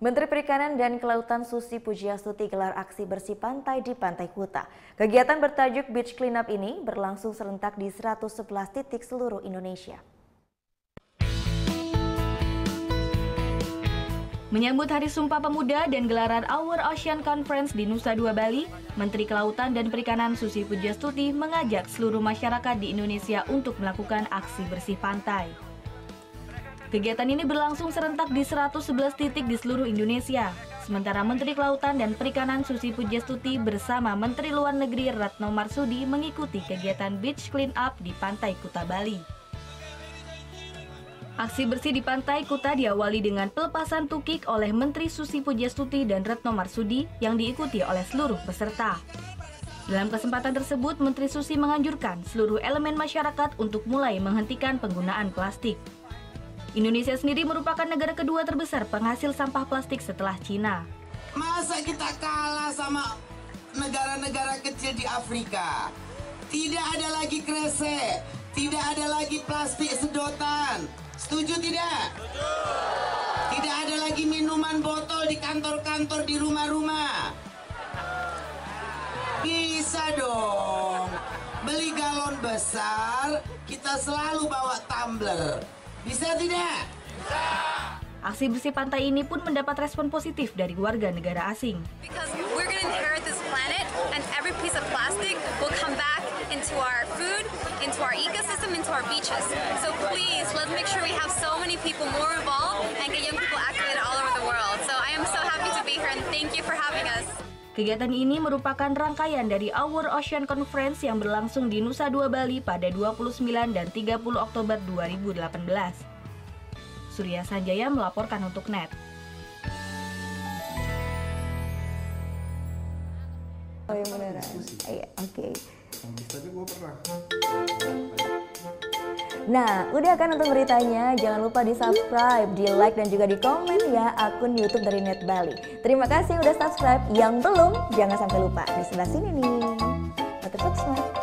Menteri Perikanan dan Kelautan Susi Pujiastuti gelar aksi bersih pantai di Pantai Kuta. Kegiatan bertajuk Beach Cleanup ini berlangsung serentak di 111 titik seluruh Indonesia. Menyambut Hari Sumpah Pemuda dan gelaran Our Ocean Conference di Nusa Dua Bali, Menteri Kelautan dan Perikanan Susi Pujiastuti mengajak seluruh masyarakat di Indonesia untuk melakukan aksi bersih pantai. Kegiatan ini berlangsung serentak di 111 titik di seluruh Indonesia. Sementara Menteri Kelautan dan Perikanan Susi Pujiastuti bersama Menteri Luar Negeri Retno Marsudi mengikuti kegiatan Beach Cleanup di Pantai Kuta, Bali. Aksi bersih di Pantai Kuta diawali dengan pelepasan tukik oleh Menteri Susi Pujiastuti dan Retno Marsudi yang diikuti oleh seluruh peserta. Dalam kesempatan tersebut, Menteri Susi menganjurkan seluruh elemen masyarakat untuk mulai menghentikan penggunaan plastik. Indonesia sendiri merupakan negara kedua terbesar penghasil sampah plastik setelah Cina. Masa kita kalah sama negara-negara kecil di Afrika? Tidak ada lagi kresek, tidak ada lagi plastik sedotan. Setuju tidak? Setuju. Tidak ada lagi minuman botol di kantor-kantor, di rumah-rumah. Bisa dong. Beli galon besar, kita selalu bawa tumbler. Bisa tidak? Bisa. Aksi bersih pantai ini pun mendapat respon positif dari warga negara asing. Because we're going to inherit this planet and every piece of plastic will come back into our food, into our ecosystem, into our beaches. So please, let's make sure we have so many people more involved and get young people activated all over the world. So I am so happy to be here and thank you for having us. Kegiatan ini merupakan rangkaian dari Our Ocean Conference yang berlangsung di Nusa Dua Bali pada 29 dan 30 Oktober 2018. Surya Sanjaya melaporkan untuk NET. Oh yang beneran? Iya, oke. Tapi gue pernah. Nah, udah kan nonton beritanya? Jangan lupa di subscribe, di like, dan juga di komen ya akun YouTube dari Net Bali. Terima kasih udah subscribe. Yang belum, jangan sampai lupa. Di sebelah sini nih. Subscribe.